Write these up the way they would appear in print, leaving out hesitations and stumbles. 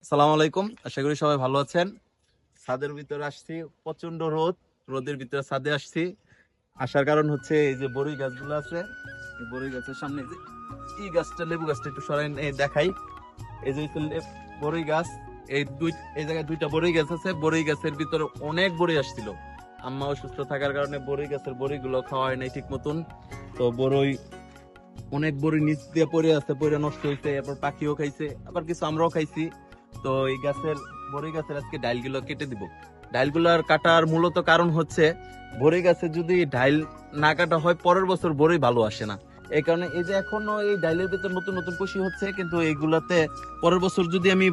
আসসালামু আলাইকুম, আশা করি সবাই ভালো আছেন। ছাদের ভিতরে আসছি, প্রচন্ড রোদ। রোদের ভিতরে ছাদে আসছি। আসার কারণ হচ্ছে এই যে বড়ই গাছগুলো আছে, এই বড়ই গাছের সামনে যে এই গাছটা, লেবু গাছটা একটু সরাই দেখাই। এই যে বড়ই গাছ, এই জায়গায় দুইটা বড়ই গাছ আছে। বড়ই গাছের ভিতরে অনেক বড়ই আসছিল। আম্মা অসুস্থ থাকার কারণে বড়ই গাছের বড়ই গুলো খাওয়া হয় নাই ঠিক মতন। তো বড়ই, অনেক বড়ি নিচ দিয়ে পড়ে আছে, পড়ে নষ্ট হয়েছে। এরপর পাখিও খাইছে, আবার কিছু আমরাও খাইছি। তো এই গাছের, বড়ি গাছের আজকে ডাইলগুলো কেটে দিব। ডাইলগুলোর কাটার মূলত কারণ হচ্ছে, বড়ি গাছে যদি ডাইল না কাটা হয় পরের বছর বড়ি ভালো আসে না। এই কারণে এই যে এখনো এই ডাইলের ভিতর নতুন নতুন কুশি হচ্ছে, কিন্তু এইগুলাতে পরের বছর যদি আমি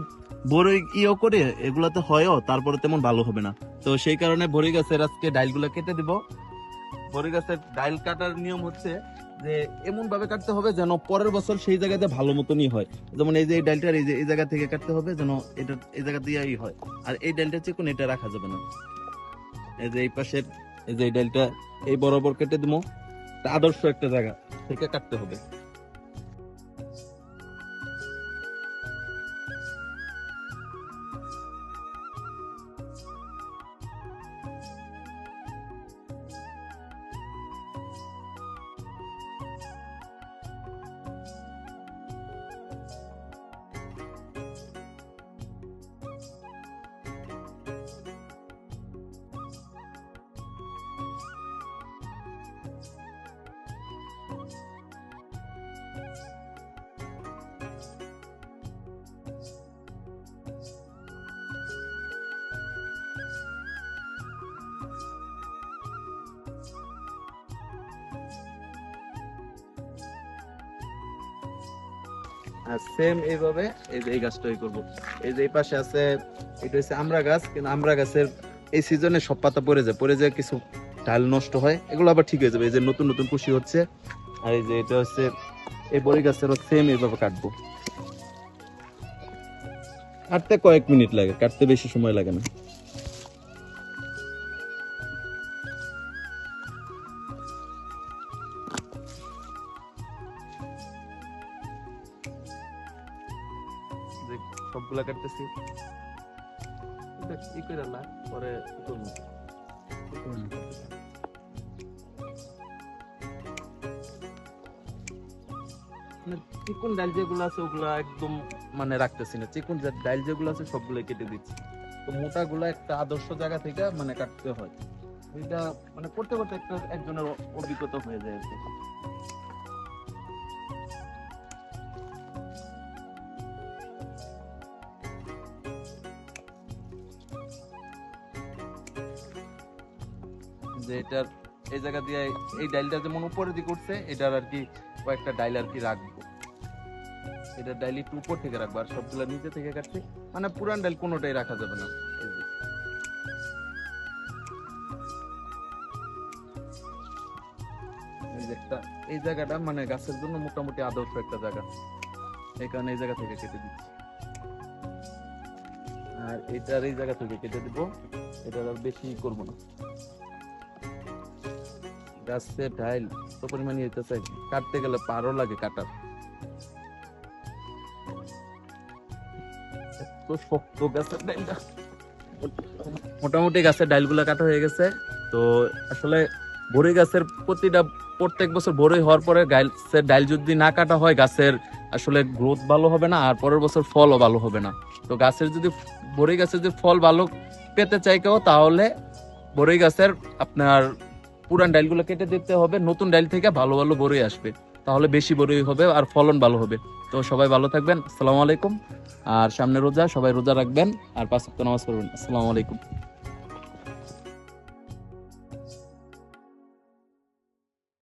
বড়ি ইয়েও করে এগুলাতে হয়ও, তারপরে তেমন ভালো হবে না। তো সেই কারণে বড়ি গাছের আজকে ডাইলগুলো কেটে দিব। বড়ি গাছের ডাইল কাটার নিয়ম হচ্ছে যে এমন ভাবে কাটতে হবে যেন পরের বছর সেই জায়গাতে ভালো মতনই হয়। যেমন এই যে এই ডালটার এই যে এই জায়গা থেকে কাটতে হবে যেন এটা এই জায়গা দিয়েই হয়। আর এই ডালটা চিকন, এটা রাখা যাবে না। এই যে এই পাশের, এই যে এই ডালটা এই বরাবর কেটে দেবো। আদর্শ একটা জায়গা থেকে কাটতে হবে। আর সেম এইভাবে এই যে এই গাছটাই করব। এই যে এই পাশে আছে, এটা হচ্ছে আমড়া গাছ, কিন্তু আমড়া গাছের এই সিজনে সব পাতা পড়ে যায় কিছু ডাল নষ্ট হয়, এগুলো আবার ঠিক হয়ে যাবে। এই যে নতুন নতুন কুশি হচ্ছে। আর এই যে এটা হচ্ছে এই বড়ি গাছেরও সেম এইভাবে কাটবো। কাটতে কয়েক মিনিট লাগে, কাটতে বেশি সময় লাগে না। যে সবগুলা কাটতেছি, ই করে না, পরে করবো। মানে চিকন ডাল যেগুলো আছে ওগুলা একদম মানে রাখতেছি না, চিকন ডাল যেগুলো আছে সবগুলো কেটে দিচ্ছি। তো মোটা গুলা একটা আদর্শ জায়গা থেকে মানে কাটতে হয়। এটা মানে করতে করতে একটা একজনের অভিজ্ঞতা হয়ে যায় আর কি। যে এটার এই জায়গা দিয়ে এই ডাইলটা যেমন উপরের দিকে উঠছে, এটার আর কি কয়েকটা ডাইল আর কি রাখবো। এটা ডাইল একটু উপর থেকে রাখবো, আর সবগুলা নিচে থেকে কাটছি। মানে পুরান ডাইল কোনোটাই রাখা যাবে না। এই যে এই যে একটা, এই জায়গাটা মানে গাছের জন্য মোটামুটি আদর্শ একটা জায়গা, এই কারণে এই জায়গা থেকে কেটে দিচ্ছি। আর এটার এই জায়গা থেকে কেটে দিব, এটা আর বেশি করবো না। গাছের ডাইল তো পরিমাণে হইতেছে, কাটতে গেলে পারও লাগে কাটার, এত শক্ত গাছের ডাইলটা। মোটামুটি গাছের ডাইলগুলা কাটা হয়ে গেছে। তো আসলে বড়ই গাছের প্রত্যেক বছর বড়ই হওয়ার পরে গাছের ডাইল যদি না কাটা হয়, গাছের আসলে গ্রোথ ভালো হবে না, আর পরের বছর ফলও ভালো হবে না। তো গাছের যদি, বড়ই গাছের যদি ফল ভালো পেতে চাই কেউ, তাহলে বড়ই গাছের আপনার পুরান ডাইলগুলো কেটে দিতে হবে, নতুন ডাইল থেকে ভালো ভালো বড়ই আসবে। তাহলে বেশি বড়ই হবে আর ফলন ভালো হবে। তো সবাই ভালো থাকবেন, আসসালামু আলাইকুম। আর সামনে রোজা, সবাই রোজা রাখবেন আর 5 ওয়াক্ত নামাজ পড়বেন। আসসালামু আলাইকুম।